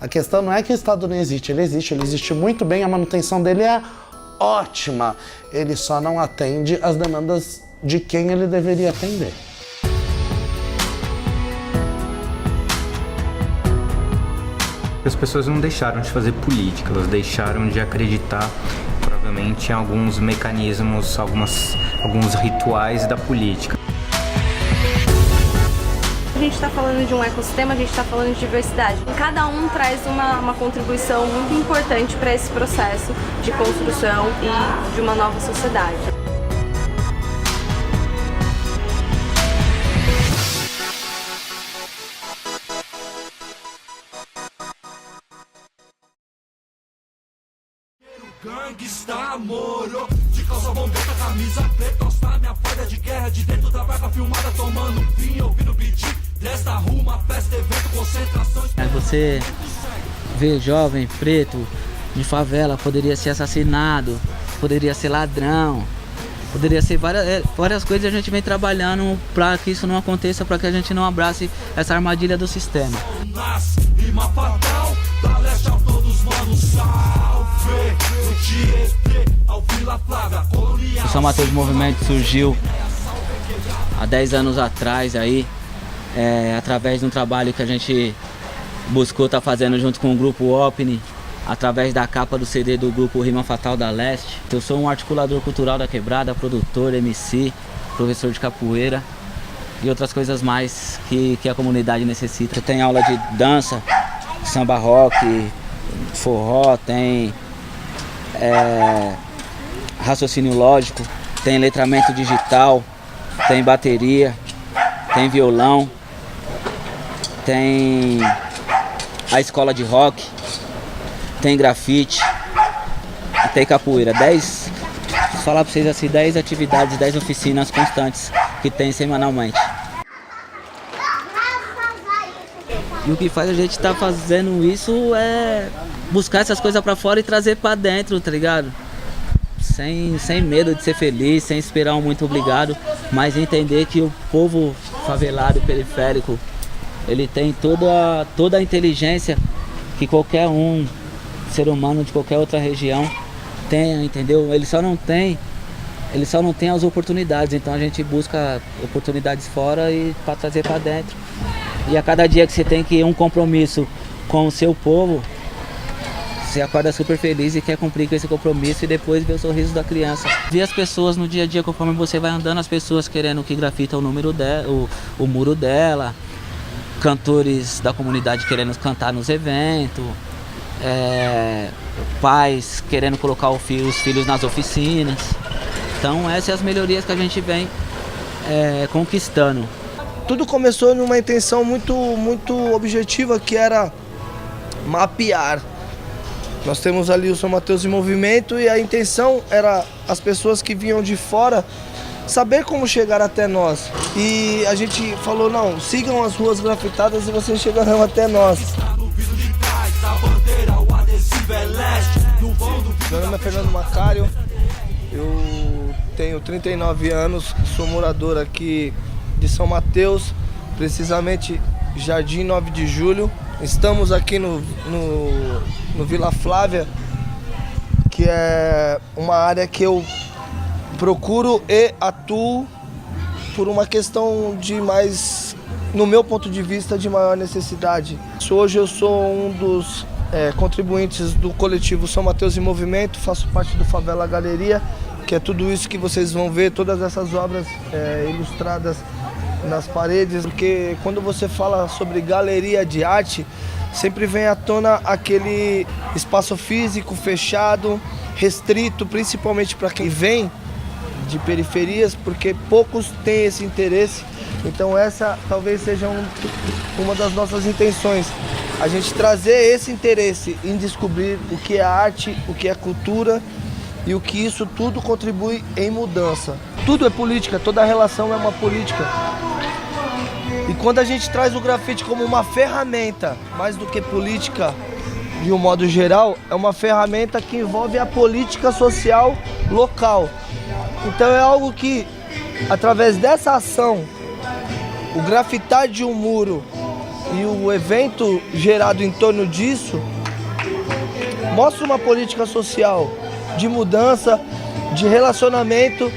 A questão não é que o Estado não existe, ele existe muito bem, a manutenção dele é ótima. Ele só não atende às demandas de quem ele deveria atender. As pessoas não deixaram de fazer política, elas deixaram de acreditar provavelmente em alguns mecanismos, alguns rituais da política. A gente está falando de um ecossistema, a gente está falando de diversidade. Cada um traz uma contribuição muito importante para esse processo de construção e de uma nova sociedade. Gangsta, moro, de calça bombeta, camisa preta, ostar minha folha de guerra, de dentro da vaga filmada, tomando vinho, ouvindo beat, desta ruma, festa, evento, concentração. Aí você vê jovem preto de favela, poderia ser assassinado, poderia ser ladrão, poderia ser várias coisas. A gente vem trabalhando para que isso não aconteça, para que a gente não abrace essa armadilha do sistema. Rima fatal, da leste a todos, mano, salve. O São Mateus Movimento surgiu há 10 anos atrás aí, através de um trabalho que a gente buscou estar fazendo junto com o grupo OPNI, através da capa do CD do grupo Rima Fatal da Leste. Eu sou um articulador cultural da Quebrada, produtor, MC, professor de capoeira e outras coisas mais que a comunidade necessita. Tem aula de dança, samba rock, forró, tem raciocínio lógico, tem letramento digital, tem bateria, tem violão, tem a escola de rock, tem grafite e tem capoeira. 10, vou falar pra vocês assim, 10 atividades, 10 oficinas constantes que tem semanalmente. E o que faz a gente estar fazendo isso é buscar essas coisas pra fora e trazer pra dentro, tá ligado? Sem medo de ser feliz, sem esperar um muito obrigado, mas entender que o povo favelado, periférico, ele tem toda a inteligência que qualquer ser humano de qualquer outra região tem, entendeu? Ele só não tem as oportunidades, então a gente busca oportunidades fora e para trazer para dentro. E a cada dia que você tem que um compromisso com o seu povo, você acorda super feliz e quer cumprir com esse compromisso e depois ver o sorriso da criança. Ver as pessoas no dia a dia, conforme você vai andando, as pessoas querendo que grafita o muro dela, cantores da comunidade querendo cantar nos eventos, pais querendo colocar os filhos nas oficinas. Então essas são as melhorias que a gente vem conquistando. Tudo começou numa intenção muito objetiva, que era mapear. Nós temos ali o São Mateus em Movimento e a intenção era as pessoas que vinham de fora saber como chegar até nós. E a gente falou, não, sigam as ruas grafitadas e vocês chegarão até nós. Meu nome é Fernando Macário, eu tenho 39 anos, sou morador aqui de São Mateus, precisamente Jardim 9 de Julho. Estamos aqui no Vila Flávia, que é uma área que eu procuro e atuo por uma questão de mais, no meu ponto de vista, de maior necessidade. Hoje eu sou um dos contribuintes do coletivo São Mateus em Movimento, faço parte do Favela Galeria, que é tudo isso que vocês vão ver, todas essas obras ilustradas nas paredes, porque quando você fala sobre galeria de arte, sempre vem à tona aquele espaço físico fechado, restrito, principalmente para quem vem de periferias, porque poucos têm esse interesse. Então essa talvez seja uma das nossas intenções, a gente trazer esse interesse em descobrir o que é arte, o que é cultura e o que isso tudo contribui em mudança. Tudo é política, toda relação é uma política. E quando a gente traz o grafite como uma ferramenta, mais do que política, de um modo geral, é uma ferramenta que envolve a política social local. Então é algo que, através dessa ação, o grafitar de um muro e o evento gerado em torno disso mostra uma política social de mudança, de relacionamento.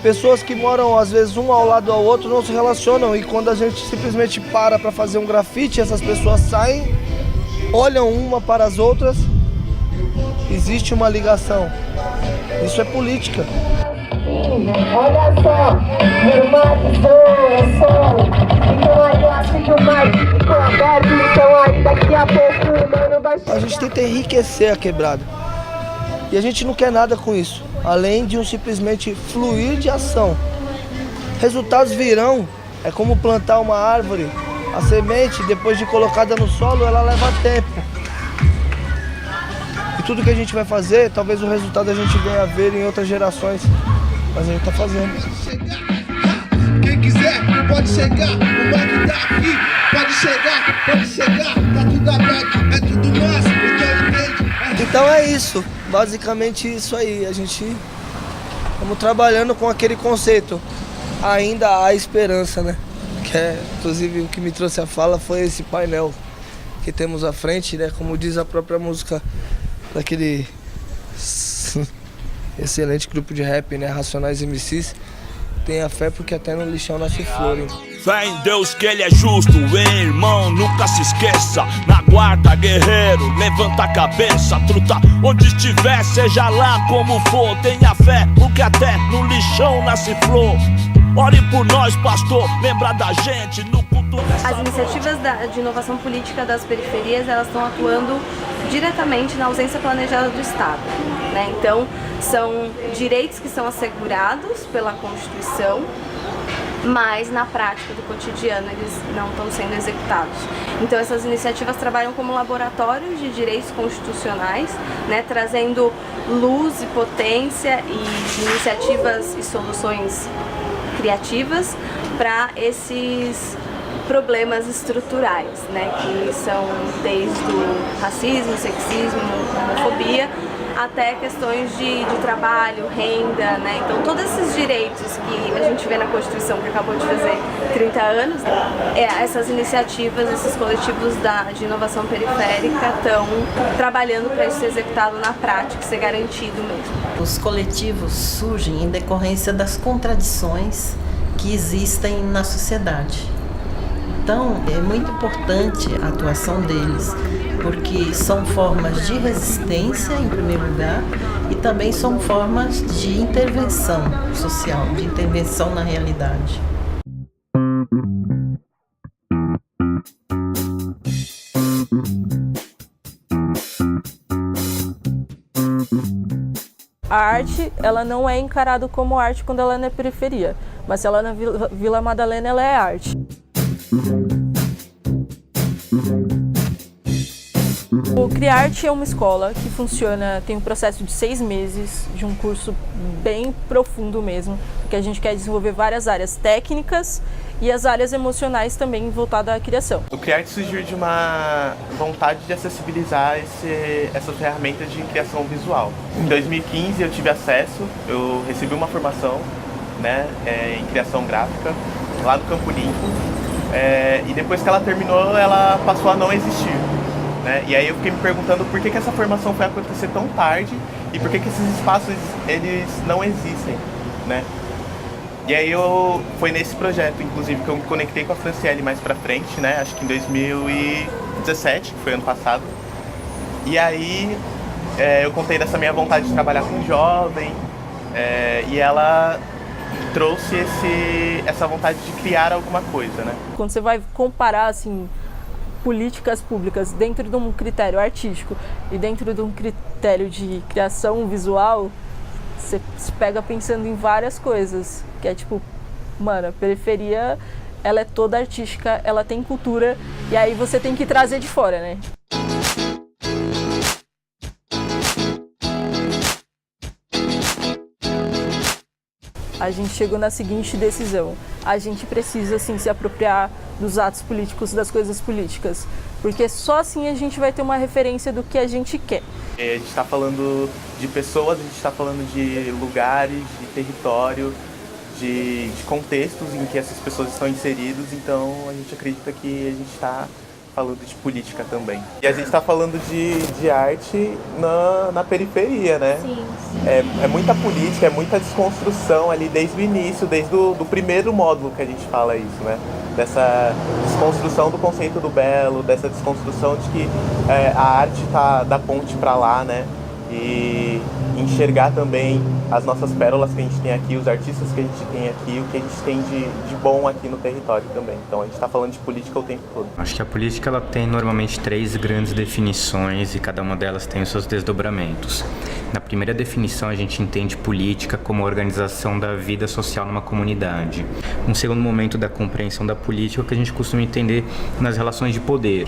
Pessoas que moram às vezes um ao lado ao outro não se relacionam, e quando a gente simplesmente para fazer um grafite, essas pessoas saem, olham uma para as outras, existe uma ligação. Isso é política. Olha só, normatizou, é só. Então aí eu acho que o marketing ficou aberto, então aí daqui a pouco, mano, vai chegar. A gente tenta enriquecer a quebrada. E a gente não quer nada com isso, além de simplesmente fluir de ação. Resultados virão, é como plantar uma árvore. A semente, depois de colocada no solo, ela leva tempo. E tudo que a gente vai fazer, talvez o resultado a gente venha a ver em outras gerações. Mas a gente tá fazendo. Quem quiser pode chegar, o Mac tá aqui. Pode chegar, tá tudo aberto, é tudo nosso, então entende. Então é isso, basicamente isso aí. A gente estamos trabalhando com aquele conceito. Ainda há esperança, né? Que é, inclusive, o que me trouxe a fala foi esse painel que temos à frente, né? Como diz a própria música daquele excelente grupo de rap, né? Racionais MCs. Tenha fé porque até no lixão nasce flor, hein? Fé em Deus que ele é justo, hein, irmão, nunca se esqueça. Na guarda, guerreiro, levanta a cabeça, truta onde estiver, seja lá como for. Tenha fé, porque até no lixão nasce flor. Ore por nós, pastor, lembra da gente no culto. As iniciativas de inovação política das periferias, elas estão atuando diretamente na ausência planejada do Estado, né? Então, são direitos que são assegurados pela Constituição, mas na prática do cotidiano eles não estão sendo executados. Então essas iniciativas trabalham como laboratórios de direitos constitucionais, né, trazendo luz e potência e iniciativas e soluções criativas para esses problemas estruturais, né, que são desde o racismo, sexismo, homofobia, até questões de trabalho, renda, né? Então todos esses direitos que a gente vê na Constituição, que acabou de fazer 30 anos, essas iniciativas, esses coletivos de inovação periférica estão trabalhando para isso ser executado na prática, ser garantido mesmo. Os coletivos surgem em decorrência das contradições que existem na sociedade. Então, é muito importante a atuação deles, porque são formas de resistência, em primeiro lugar, e também são formas de intervenção social, de intervenção na realidade. A arte, ela não é encarada como arte quando ela é na periferia, mas se ela é na Vila Madalena, ela é arte. O Criarte é uma escola que funciona, tem um processo de 6 meses, de um curso bem profundo mesmo, que a gente quer desenvolver várias áreas técnicas e as áreas emocionais também voltadas à criação. O Criarte surgiu de uma vontade de acessibilizar essas ferramentas de criação visual. Em 2015 eu tive acesso, eu recebi uma formação, né, em criação gráfica lá no Campo Limpo. E depois que ela terminou, ela passou a não existir, né? E aí eu fiquei me perguntando por que essa formação foi acontecer tão tarde e por que esses espaços eles não existem, né? E aí foi nesse projeto, inclusive, que eu me conectei com a Franciele mais pra frente, né? Acho que em 2017, que foi ano passado. E aí eu contei dessa minha vontade de trabalhar com jovem, e ela trouxe essa vontade de criar alguma coisa, né? Quando você vai comparar, assim, políticas públicas dentro de um critério artístico e dentro de um critério de criação visual, você se pega pensando em várias coisas, que é tipo, mano, a periferia, ela é toda artística, ela tem cultura, e aí você tem que trazer de fora, né? A gente chegou na seguinte decisão: a gente precisa, assim, se apropriar dos atos políticos, das coisas políticas, porque só assim a gente vai ter uma referência do que a gente quer. A gente está falando de pessoas, a gente está falando de lugares, de território, de contextos em que essas pessoas estão inseridas, então a gente acredita que a gente está falando de política também. E a gente está falando de arte na periferia, né? Sim. É muita política, é muita desconstrução ali desde o início, desde do primeiro módulo que a gente fala isso, né? Dessa desconstrução do conceito do belo, dessa desconstrução de que a arte tá da ponte para lá, né? E enxergar também as nossas pérolas que a gente tem aqui, os artistas que a gente tem aqui, o que a gente tem de bom aqui no território também. Então a gente está falando de política o tempo todo. Acho que a política ela tem normalmente 3 grandes definições e cada uma delas tem os seus desdobramentos. Na primeira definição a gente entende política como organização da vida social numa comunidade. Um segundo momento da compreensão da política é o que a gente costuma entender nas relações de poder.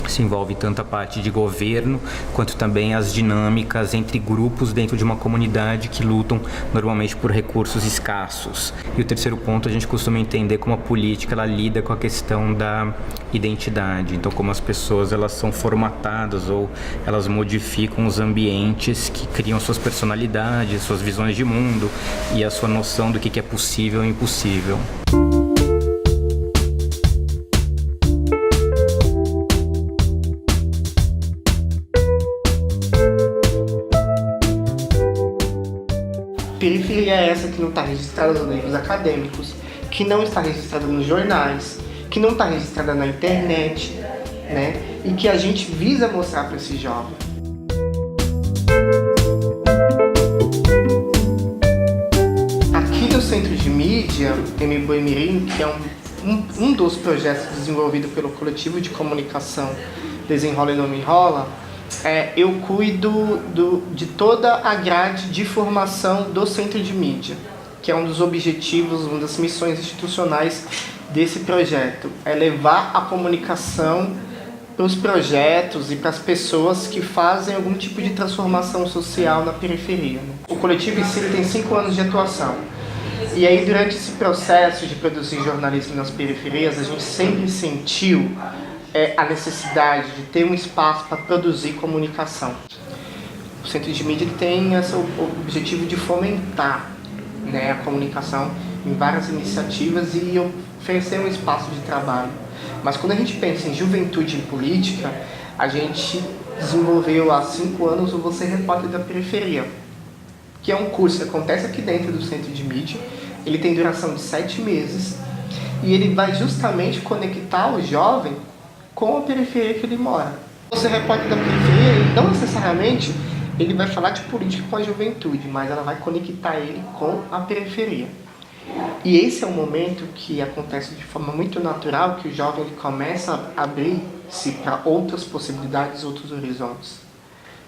Isso envolve tanto a parte de governo, quanto também as dinâmicas entre grupos dentro de uma comunidade que lutam normalmente por recursos escassos. E o terceiro ponto a gente costuma entender como a política ela lida com a questão da identidade. Então, como as pessoas elas são formatadas ou elas modificam os ambientes que criam suas personalidades, suas visões de mundo e a sua noção do que é possível e impossível. Periferia é essa que não está registrada nos livros acadêmicos, que não está registrada nos jornais, que não está registrada na internet, né? E que a gente visa mostrar para esse jovem. Aqui no Centro de Mídia, Mboimirim, que é um dos projetos desenvolvido pelo coletivo de comunicação Desenrola e Não Me Enrola, eu cuido de toda a grade de formação do Centro de Mídia, que é um dos objetivos, uma das missões institucionais desse projeto. É levar a comunicação para os projetos e para as pessoas que fazem algum tipo de transformação social na periferia, né? O coletivo em si tem 5 anos de atuação. E aí, durante esse processo de produzir jornalismo nas periferias, a gente sempre sentiu a necessidade de ter um espaço para produzir comunicação. O Centro de Mídia tem o objetivo de fomentar, né, a comunicação em várias iniciativas e oferecer um espaço de trabalho. Mas quando a gente pensa em juventude e política, a gente desenvolveu há 5 anos o Você Repórter da Periferia, que é um curso que acontece aqui dentro do Centro de Mídia. Ele tem duração de 7 meses e ele vai justamente conectar o jovem com a periferia que ele mora. Você repórter da periferia, não necessariamente ele vai falar de política com a juventude, mas ela vai conectar ele com a periferia. E esse é um momento que acontece de forma muito natural, que o jovem ele começa a abrir-se para outras possibilidades, outros horizontes.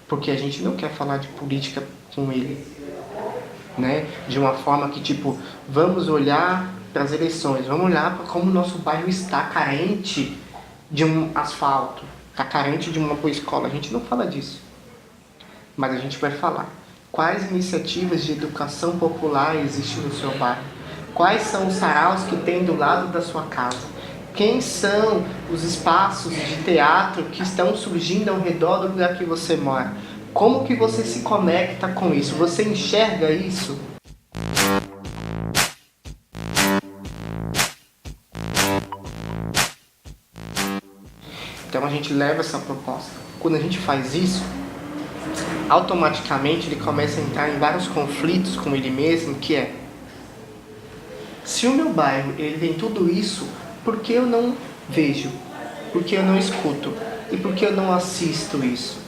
Porque a gente não quer falar de política com ele, né? De uma forma que, tipo, vamos olhar para as eleições, vamos olhar para como o nosso bairro está carente de um asfalto, está carente de uma boa escola. A gente não fala disso. Mas a gente vai falar quais iniciativas de educação popular existem no seu bairro, quais são os saraus que tem do lado da sua casa, quem são os espaços de teatro que estão surgindo ao redor do lugar que você mora, como que você se conecta com isso, você enxerga isso? Então a gente leva essa proposta. Quando a gente faz isso, automaticamente ele começa a entrar em vários conflitos com ele mesmo, que é: se o meu bairro ele tem tudo isso, por que eu não vejo? Por que eu não escuto? E por que eu não assisto isso?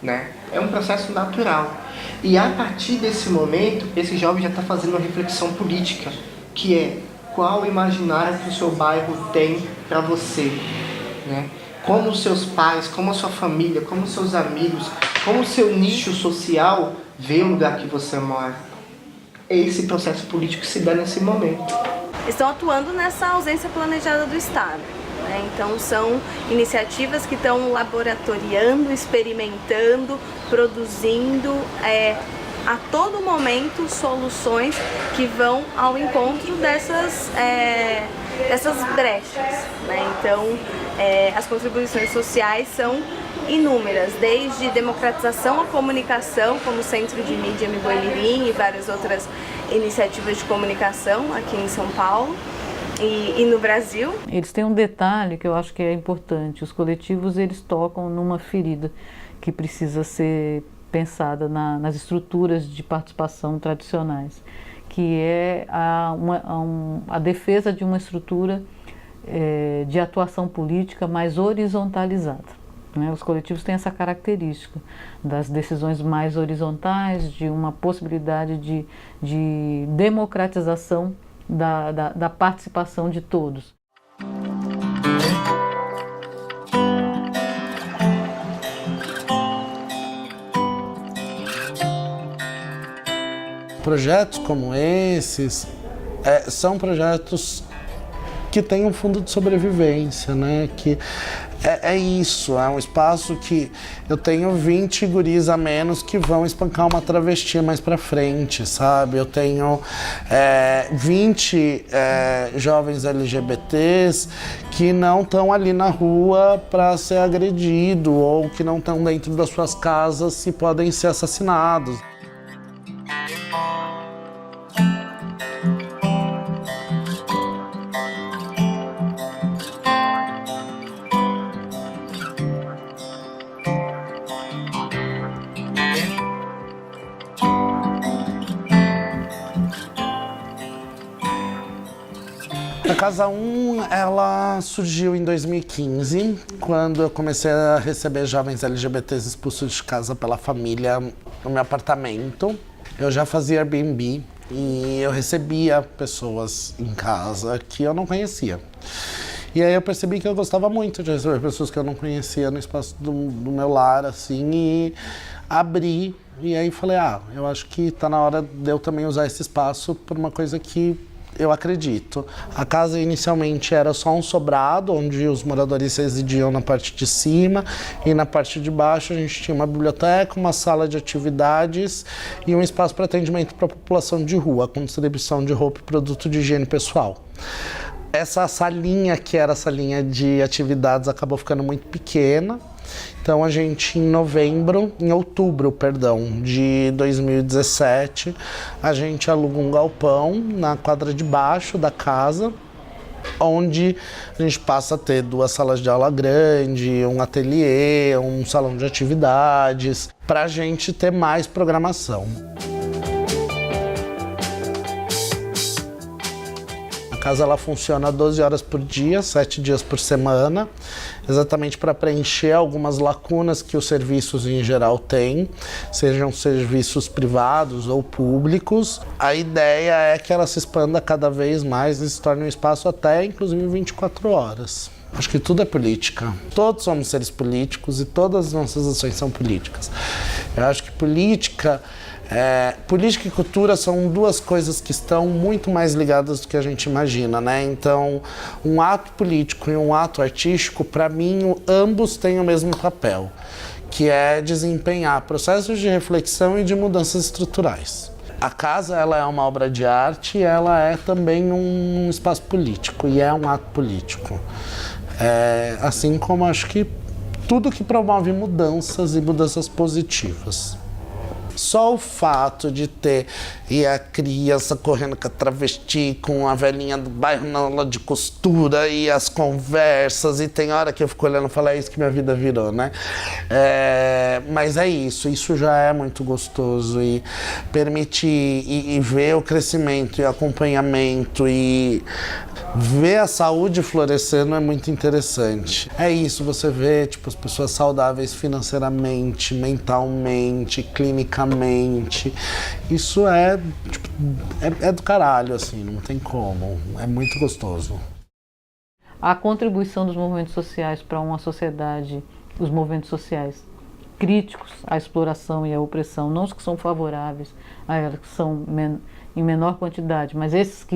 Né? É um processo natural. E a partir desse momento, esse jovem já está fazendo uma reflexão política, que é: qual o imaginário que o seu bairro tem para você? Né? Como os seus pais, como a sua família, como os seus amigos, como o seu nicho social vê o lugar que você mora. É esse processo político que se dá nesse momento. Estão atuando nessa ausência planejada do Estado, né? Então são iniciativas que estão laboratoriando, experimentando, produzindo a todo momento soluções que vão ao encontro dessas brechas, né? Então as contribuições sociais são inúmeras, desde democratização à comunicação, como o Centro de Mídia Mboimirim e várias outras iniciativas de comunicação aqui em São Paulo e no Brasil. Eles têm um detalhe que eu acho que é importante: os coletivos eles tocam numa ferida que precisa ser pensada nas estruturas de participação tradicionais, que é a defesa de uma estrutura de atuação política mais horizontalizada. Né? Os coletivos têm essa característica das decisões mais horizontais, de uma possibilidade de democratização da participação de todos. Projetos como esses são projetos que têm um fundo de sobrevivência, né? Que é isso, é um espaço que eu tenho 20 guris a menos que vão espancar uma travesti mais pra frente, sabe? Eu tenho 20 jovens LGBTs que não estão ali na rua para ser agredido ou que não estão dentro das suas casas e podem ser assassinados. A Casa 1, ela surgiu em 2015, quando eu comecei a receber jovens LGBTs expulsos de casa pela família no meu apartamento. Eu já fazia Airbnb e eu recebia pessoas em casa que eu não conhecia. E aí eu percebi que eu gostava muito de receber pessoas que eu não conhecia no espaço do meu lar, assim, e abri. E aí falei, eu acho que tá na hora de eu também usar esse espaço por uma coisa que eu acredito. A casa inicialmente era só um sobrado, onde os moradores residiam na parte de cima, e na parte de baixo a gente tinha uma biblioteca, uma sala de atividades e um espaço para atendimento para a população de rua, com distribuição de roupa e produto de higiene pessoal. Essa salinha, que era a salinha de atividades, acabou ficando muito pequena. Então a gente, em outubro, de 2017, a gente aluga um galpão na quadra de baixo da casa, onde a gente passa a ter 2 salas de aula grande, um ateliê, um salão de atividades, para a gente ter mais programação. A casa ela funciona 12 horas por dia, 7 dias por semana, exatamente para preencher algumas lacunas que os serviços em geral têm, sejam serviços privados ou públicos. A ideia é que ela se expanda cada vez mais e se torne um espaço até, inclusive, 24 horas. Acho que tudo é política. Todos somos seres políticos e todas as nossas ações são políticas. Eu acho que política e cultura são 2 coisas que estão muito mais ligadas do que a gente imagina, né? Então, um ato político e um ato artístico, para mim, ambos têm o mesmo papel, que é desempenhar processos de reflexão e de mudanças estruturais. A casa, ela é uma obra de arte e ela é também um espaço político e é um ato político. Assim como acho que tudo que promove mudanças e mudanças positivas. Só o fato de ter a criança correndo com a travesti, com a velhinha do bairro na aula de costura e as conversas, e tem hora que eu fico olhando e falo, é isso que minha vida virou, né? Mas é isso já é muito gostoso, e permitir e ver o crescimento e acompanhamento e ver a saúde florescendo é muito interessante. É isso, você vê as pessoas saudáveis financeiramente, mentalmente, clinicamente. Isso é do caralho, assim, não tem como. É muito gostoso. A contribuição dos movimentos sociais para uma sociedade, os movimentos sociais críticos à exploração e à opressão, não os que são favoráveis a elas, que são em menor quantidade, mas esses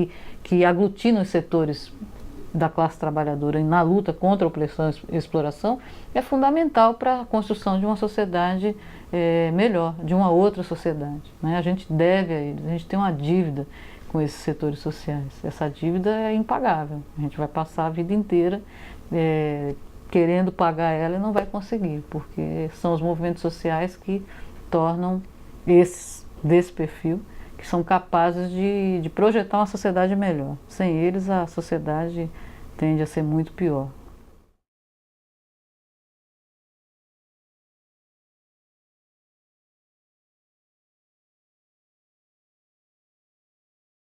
que aglutinam os setores da classe trabalhadora na luta contra a opressão e exploração, é fundamental para a construção de uma sociedade melhor, de uma outra sociedade, né? A gente deve a eles, a gente tem uma dívida com esses setores sociais. Essa dívida é impagável. A gente vai passar a vida inteira querendo pagar ela e não vai conseguir, porque são os movimentos sociais que tornam esses desse perfil, que são capazes de projetar uma sociedade melhor. Sem eles, a sociedade tende a ser muito pior.